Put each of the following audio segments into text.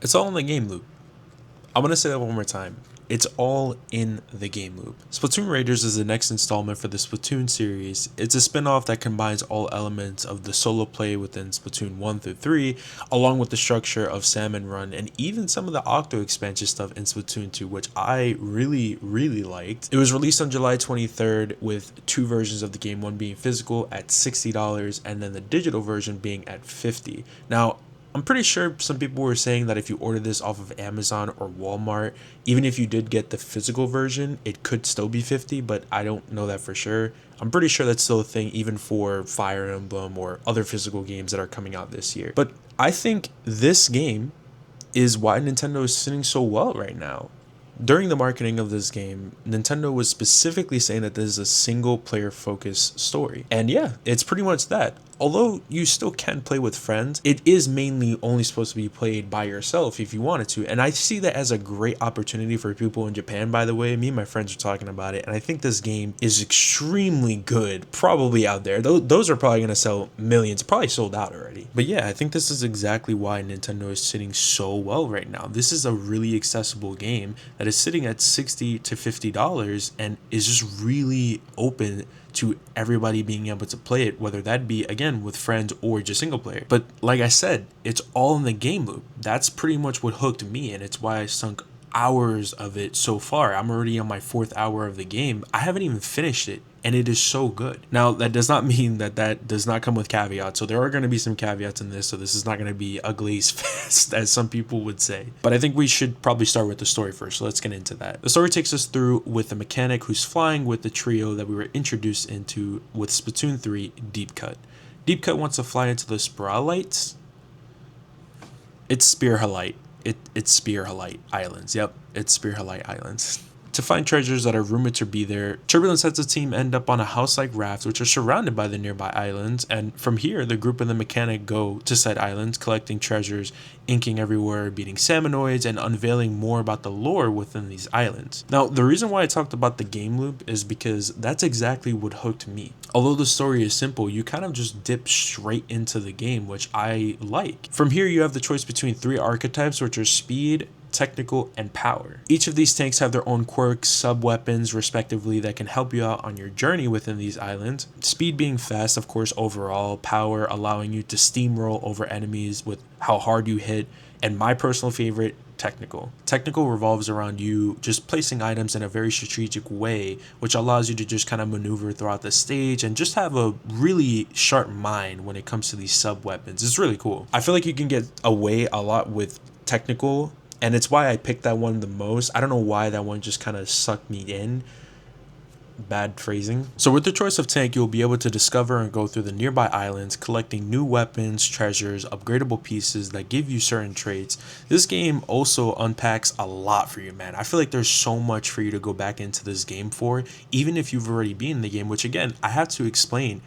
It's all in the game loop. I'm going to say that one more time. It's all in the game loop. Splatoon Raiders is the next installment for the Splatoon series. It's a spin-off that combines all elements of the solo play within Splatoon 1 through 3, along with the structure of Salmon Run and even some of the Octo expansion stuff in Splatoon 2, which I really liked. It was released on July 23rd with two versions of the game, one being physical at $60 and then the digital version being at $50. Now, I'm pretty sure some people were saying that if you order this off of Amazon or Walmart, even if you did get the physical version, it could still be 50, but I don't know that for sure. I'm pretty sure that's still a thing even for Fire Emblem or other physical games that are coming out this year. But I think this game is why Nintendo is sitting so well right now. During the marketing of this game, Nintendo was specifically saying that this is a single player focused story. And yeah, it's pretty much that. Although you still can play with friends, it is mainly only supposed to be played by yourself if you wanted to. And I see that as a great opportunity for people in Japan, by the way. Me and my friends are talking about it. And I think this game is extremely good, probably out there. Those are probably going to sell millions, probably sold out already. But yeah, I think this is exactly why Nintendo is sitting so well right now. This is a really accessible game that is sitting at $60 to $50 and is just really open to everybody being able to play it, whether that be, again, with friends or just single player. But like I said, it's all in the game loop. That's pretty much what hooked me, and it's why I sunk hours of it so far. I'm already on my 4th hour of the game. I haven't even finished it, and it is so good. Now, that does not mean that does not come with caveats. So there are going to be some caveats in this. So this is not going to be a glaze fest, as some people would say. But I think we should probably start with the story first. So let's get into that. The story takes us through with the mechanic who's flying with the trio that we were introduced into with Splatoon 3 Deep Cut. Deep Cut wants to fly into the Spiralites. It's Spearhalite. It's Spearhalite Islands. Yep, it's Spearhalite Islands. To find treasures that are rumored to be there, Turbulence has the team end up on a house-like raft which are surrounded by the nearby islands, and from here the group and the mechanic go to said islands, collecting treasures, inking everywhere, beating salmonoids, and unveiling more about the lore within these islands. Now, the reason why I talked about the game loop is because that's exactly what hooked me. Although the story is simple, you kind of just dip straight into the game, which I like. From here you have the choice between 3 archetypes, which are speed, technical, and power. Each of these tanks have their own quirks, sub-weapons, respectively, that can help you out on your journey within these islands. Speed being fast, of course, overall. Power allowing you to steamroll over enemies with how hard you hit. And my personal favorite, technical. Technical revolves around you just placing items in a very strategic way, which allows you to just kind of maneuver throughout the stage and just have a really sharp mind when it comes to these sub-weapons. It's really cool. I feel like you can get away a lot with technical, and it's why I picked that one the most. I don't know why that one just kind of sucked me in. Bad phrasing. So with the choice of tank, you'll be able to discover and go through the nearby islands, collecting new weapons, treasures, upgradable pieces that give you certain traits. This game also unpacks a lot for you, man. I feel like there's so much for you to go back into this game for, even if you've already been in the game, which again, I have to explain.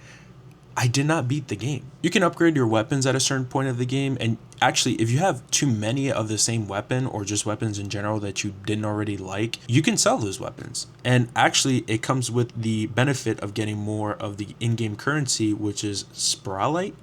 I did not beat the game. You can upgrade your weapons at a certain point of the game, and actually if you have too many of the same weapon or just weapons in general that you didn't already like, you can sell those weapons. And actually it comes with the benefit of getting more of the in-game currency, which is Spiralite.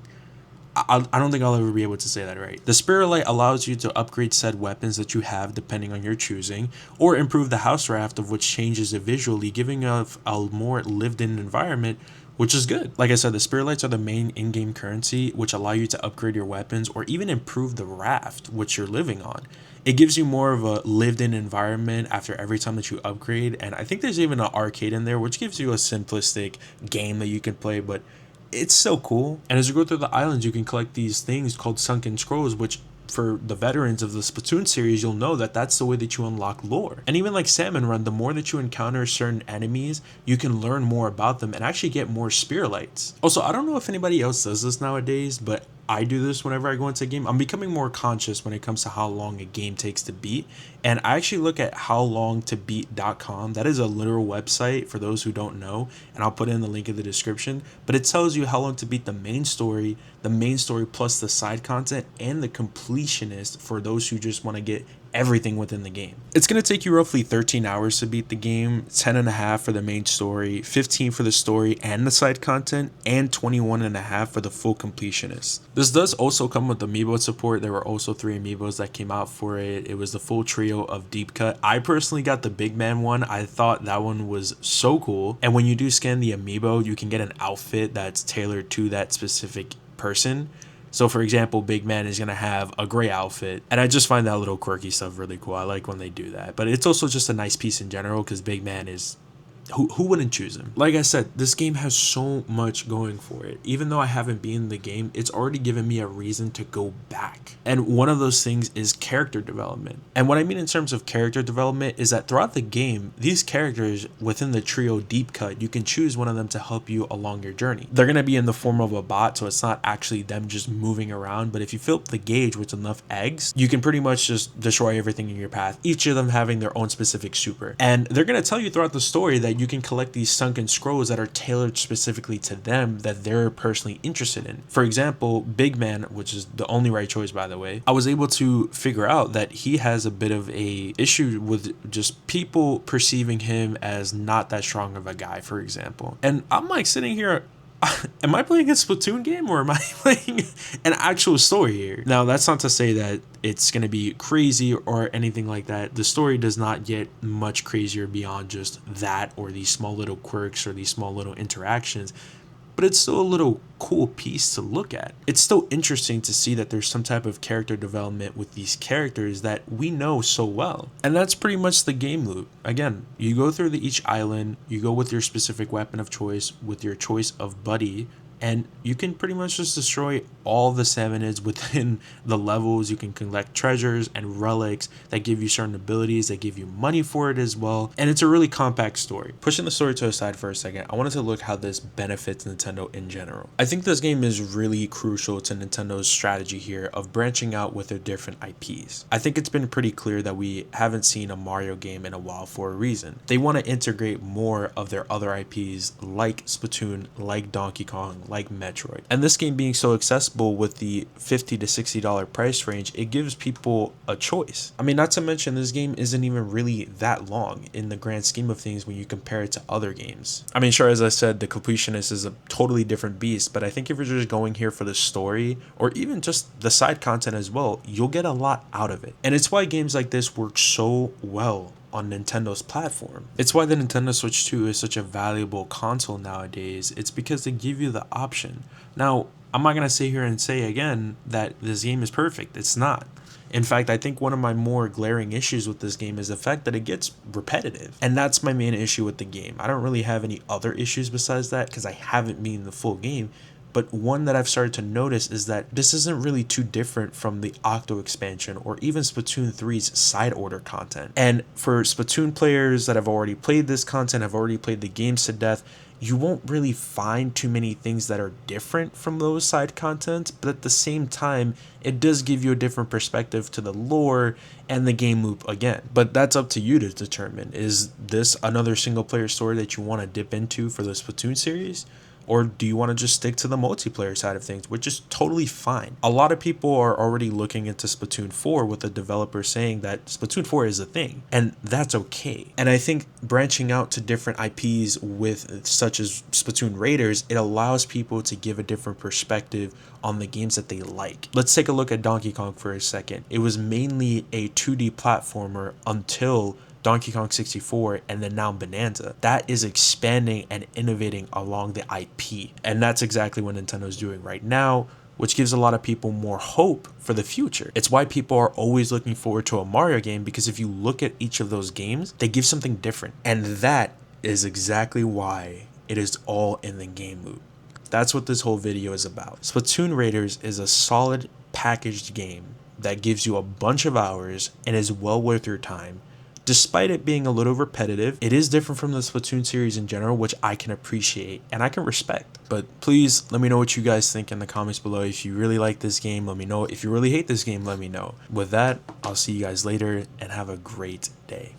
I don't think I'll ever be able to say that right. The Spiralite allows you to upgrade said weapons that you have depending on your choosing, or improve the house raft, of which changes it visually, giving a more lived-in environment, which is good. Like I said, the Spiralites are the main in-game currency, which allow you to upgrade your weapons or even improve the raft which you're living on. It gives you more of a lived-in environment after every time that you upgrade, and I think there's even an arcade in there, which gives you a simplistic game that you can play, but it's so cool. And as you go through the islands, you can collect these things called sunken scrolls, which for the veterans of the Splatoon series, you'll know that that's the way that you unlock lore. And even like Salmon Run, the more that you encounter certain enemies, you can learn more about them and actually get more Spearlights. Also, I don't know if anybody else does this nowadays, but I do this whenever I go into a game. I'm becoming more conscious when it comes to how long a game takes to beat. And I actually look at howlongtobeat.com. That is a literal website for those who don't know. And I'll put in the link in the description. But it tells you how long to beat the main story plus the side content, and the completionist for those who just want to get everything within the game. It's going to take you roughly 13 hours to beat the game, 10 and a half for the main story, 15 for the story and the side content, and 21 and a half for the full completionist. This does also come with amiibo support. There were also 3 amiibos that came out for it. It was the full trio of deep cut. I personally got the big man one. I thought that one was so cool. And when you do scan the amiibo, you can get an outfit that's tailored to that specific person. So for example, Big Man is going to have a gray outfit, and I just find that little quirky stuff really cool. I like when they do that, but it's also just a nice piece in general because Big Man is who wouldn't choose him? Like I said, this game has so much going for it. Even though I haven't been in the game, it's already given me a reason to go back. And one of those things is character development. And what I mean in terms of character development is that throughout the game, these characters within the trio deep cut, you can choose one of them to help you along your journey. They're going to be in the form of a bot, so it's not actually them just moving around. But if you fill up the gauge with enough eggs, you can pretty much just destroy everything in your path, each of them having their own specific super. And they're going to tell you throughout the story that you can collect these sunken scrolls that are tailored specifically to them that they're personally interested in. For example, Big Man, which is the only right choice by the way, I was able to figure out that he has a bit of a issue with just people perceiving him as not that strong of a guy, for example. And I'm like sitting here, am I playing a Splatoon game or am I playing an actual story here? Now, that's not to say that it's going to be crazy or anything like that. The story does not get much crazier beyond just that or these small little quirks or these small little interactions. But it's still a little cool piece to look at. It's still interesting to see that there's some type of character development with these characters that we know so well. And that's pretty much the game loop. Again, you go through each island, you go with your specific weapon of choice, with your choice of buddy, and you can pretty much just destroy all the salmonids within the levels. You can collect treasures and relics that give you certain abilities, that give you money for it as well. And it's a really compact story. Pushing the story to the side for a second, I wanted to look how this benefits Nintendo in general. I think this game is really crucial to Nintendo's strategy here of branching out with their different IPs. I think it's been pretty clear that we haven't seen a Mario game in a while for a reason. They want to integrate more of their other IPs like Splatoon, like Donkey Kong, like Metroid. And this game being so accessible with the $50 to $60 price range, it gives people a choice. I mean, not to mention this game isn't even really that long in the grand scheme of things when you compare it to other games. I mean, sure, as I said, the completionist is a totally different beast, but I think if you're just going here for the story or even just the side content as well, you'll get a lot out of it. And it's why games like this work so well on Nintendo's platform. It's why the Nintendo Switch 2 is such a valuable console nowadays. It's because they give you the option. Now, I'm not going to sit here and say again that this game is perfect. It's not. In fact, I think one of my more glaring issues with this game is the fact that it gets repetitive. And that's my main issue with the game. I don't really have any other issues besides that because I haven't beaten the full game. But one that I've started to notice is that this isn't really too different from the Octo expansion or even Splatoon 3's side order content. And for Splatoon players that have already played this content, have already played the games to death, you won't really find too many things that are different from those side contents, but at the same time, it does give you a different perspective to the lore and the game loop again. But that's up to you to determine. Is this another single player story that you want to dip into for the Splatoon series? Or do you want to just stick to the multiplayer side of things, which is totally fine. A lot of people are already looking into Splatoon 4 with the developer saying that Splatoon 4 is a thing, and that's okay. And I think branching out to different IPs with such as Splatoon Raiders, it allows people to give a different perspective on the games that they like. Let's take a look at Donkey Kong for a second. It was mainly a 2D platformer until Donkey Kong 64 and then now Bonanza. That is expanding and innovating along the IP. And that's exactly what Nintendo's doing right now, which gives a lot of people more hope for the future. It's why people are always looking forward to a Mario game, because if you look at each of those games, they give something different. And that is exactly why it is all in the game loop. That's what this whole video is about. Splatoon Raiders is a solid packaged game that gives you a bunch of hours and is well worth your time. Despite it being a little repetitive, it is different from the Splatoon series in general, which I can appreciate and I can respect. But please let me know what you guys think in the comments below. If you really like this game, let me know. If you really hate this game, let me know. With that, I'll see you guys later and have a great day.